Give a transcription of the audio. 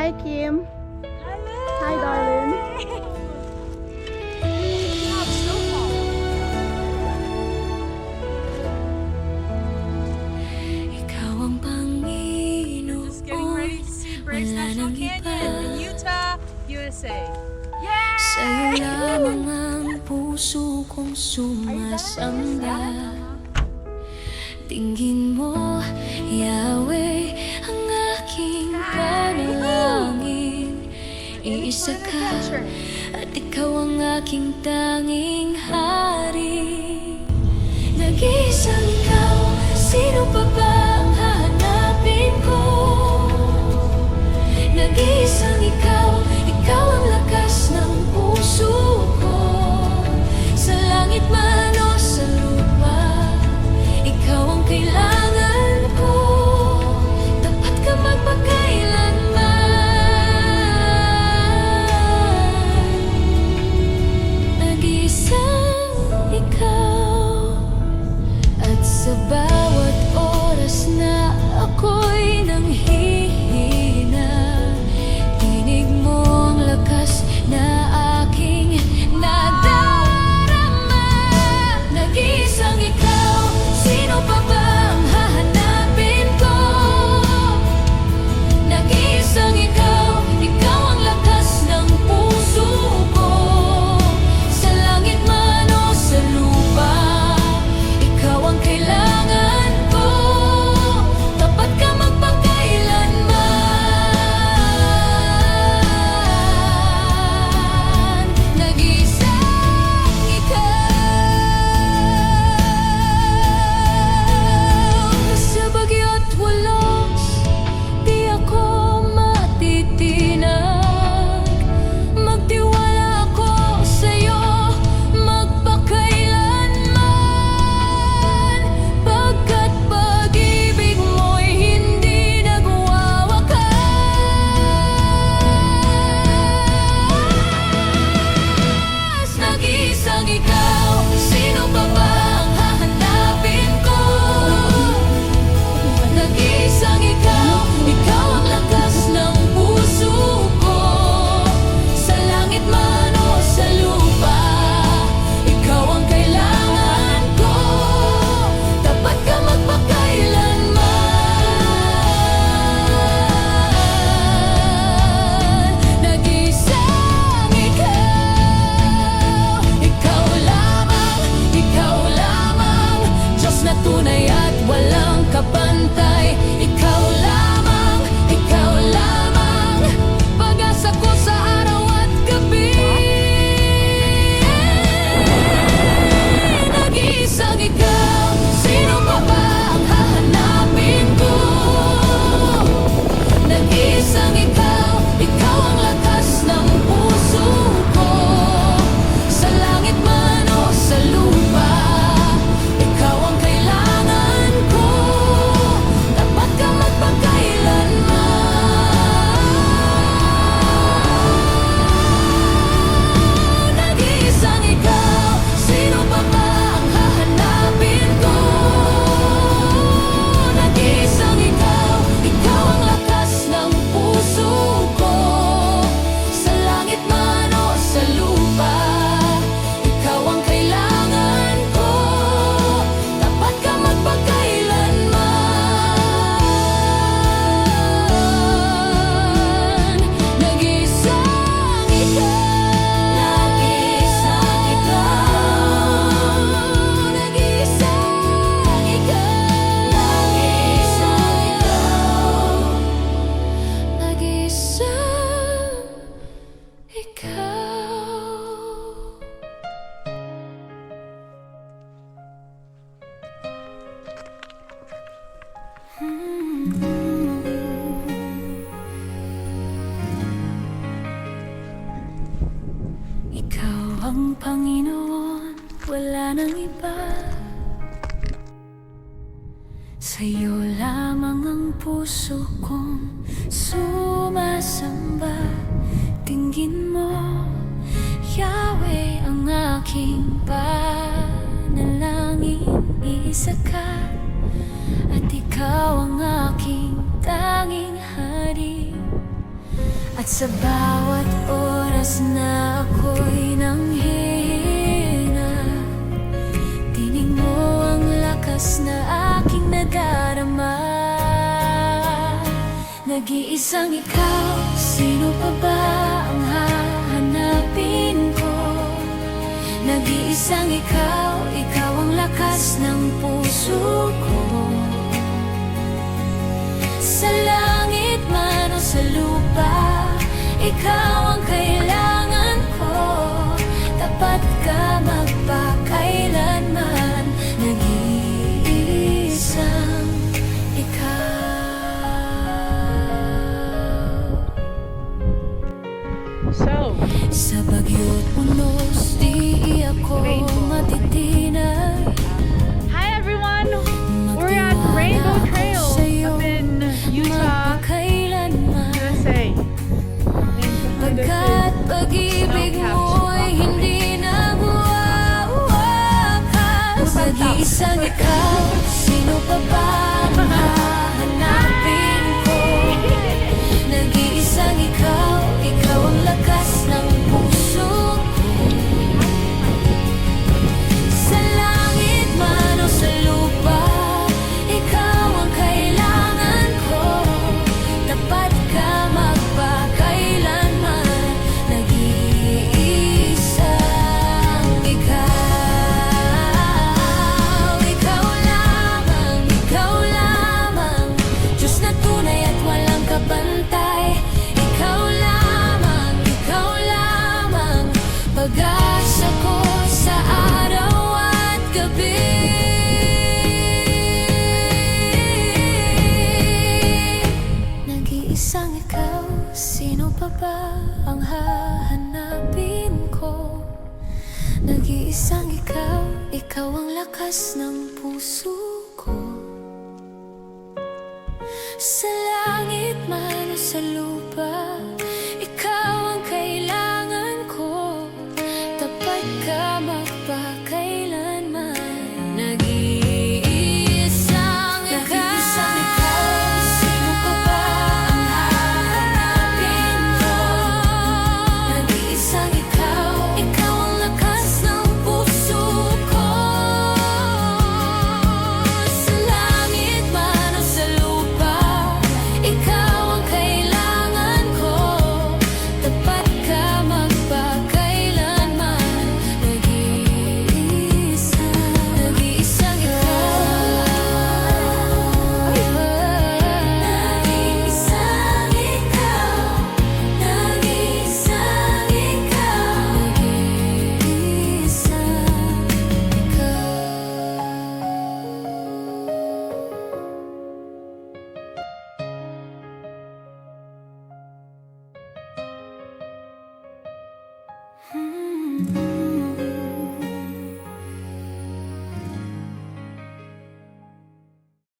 Hi, Kim. Hello. Hi, darling. Wow, snowfall. Ikaw ang Panginoon. Just getting ready to see Briggs National Canyon in Utah, USA. Yay! Sa'yo lamang ang puso kong sumasamba. Tingin mo, Yahweh, ang aking panalangin. Iisa ka, at ikaw ang aking tanging hari. Nag-iisang ikaw, sino pa ba ang hahanapin ko? Nag-iisang ikaw, ikaw ang lakas ng puso ko. Sa langit man o sa lupa, ikaw ang kailangan ko. Tapat ka magpakailanman. Nag-iisang ikaw, at sa bawat oras na ako'y nanghihina, tinig mo ang lakas na aking nadarama. Nag-iisang ikaw, sino pa ba ang hahanapin ko? Nag-iisang ikaw, ikaw ang lakas ng puso ko. Sa langit man o sa lupa, ikaw ang kailangan ko. Tapat ka magpakailanman. Nag-iisang ikaw. Sa bagyo't walos, di ako matitinag. Magtiwala ako sa'yo magpakailanman. Pagkat pag-ibig mo'y hindi nagwawakas. Nag-iisang ikaw, sino pa ba ang hahanapin ko? Nag-iisang ikaw, ikaw ang lakas ng puso ko. Sa langit man o sa lupa, ikaw ang kailangan ko. Tapat ka magpakailanman. Nag-iisang ikaw lamang, Diyos na tunay at walang kapantay. Ikaw lamang, pag-asa ko sa araw at gabi. Nag-iisang ikaw, sino pa ba ang hahanapin ko? Nag-iisang ikaw, ikaw ang lakas ng puso ko. Sa langit man o sa lupa, ikaw ang kailangan ko. Tapat ka magpakailanman. Nag-iisang ikaw, sino pa ba ang hahanapin ko? Nag-iisang ikaw, ikaw ang lakas ng puso ko. Sa langit man o sa lupa, ikaw ang kailangan ko. Tapat ka magpakailanman. Nag-iisang ikaw, nag-iisang ikaw. Ikaw ang Panginoon, wala nang iba. Sa'yo lamang ang puso kong sumasamba. Tingin mo, Yahweh, ang aking panalangin. Iisa ka, at ikaw ang aking tanging hari. At sa bawat oras na ako'y nanghihina, tinig mo ang lakas na aking nadarama. Nag-iisang ikaw, sino pa ba ang hahanapin ko? Nag-iisang ikaw, ikaw ang lakas ng puso ko. Sa langit man o sa lupa, ikaw ang kailangan ko. Tapat ka magpakailanman, nag-iisang ikaw. So, Sa bagyo't unos, di ako Rainbow. matitinag. hi everyone! We're at Rainbow Trails up in Utah, Magpakailanman, USA. pagkat pag-ibig mo'y hindi nagwawakas. Nag-iisang ikaw, sino pa ba ang hahanapin ko? Nag-iisang ikaw, ikaw ang lakas ng puso ko. Sa langit man o sa lupa, ikaw ang kailangan ko. Tapat ka magpakailanman, nag-iisang ikaw. Ikaw lamang, Diyos na tunay at walang kabantay. Ikaw lamang, pag-asa ko sa araw at gabi. Nag-iisang ikaw, sino pa ba ang hahanapin ko? Nag-iisang ikaw, ikaw ang lakas ng puso ko. Sa langit man o sa lupa, ikaw ang kailangan ko. Tapat ka magpakailanman, nag-iisang ikaw. Sino pa ba ang hahanapin ko? Nag-iisang ikaw, ikaw ang lakas ng puso ko. Sa langit man o sa lupa, ikaw ang kailangan ko. Tapat ka magpakailanman, nag-iisang ikaw. Nag-iisang ikaw, nag-iisang ikaw.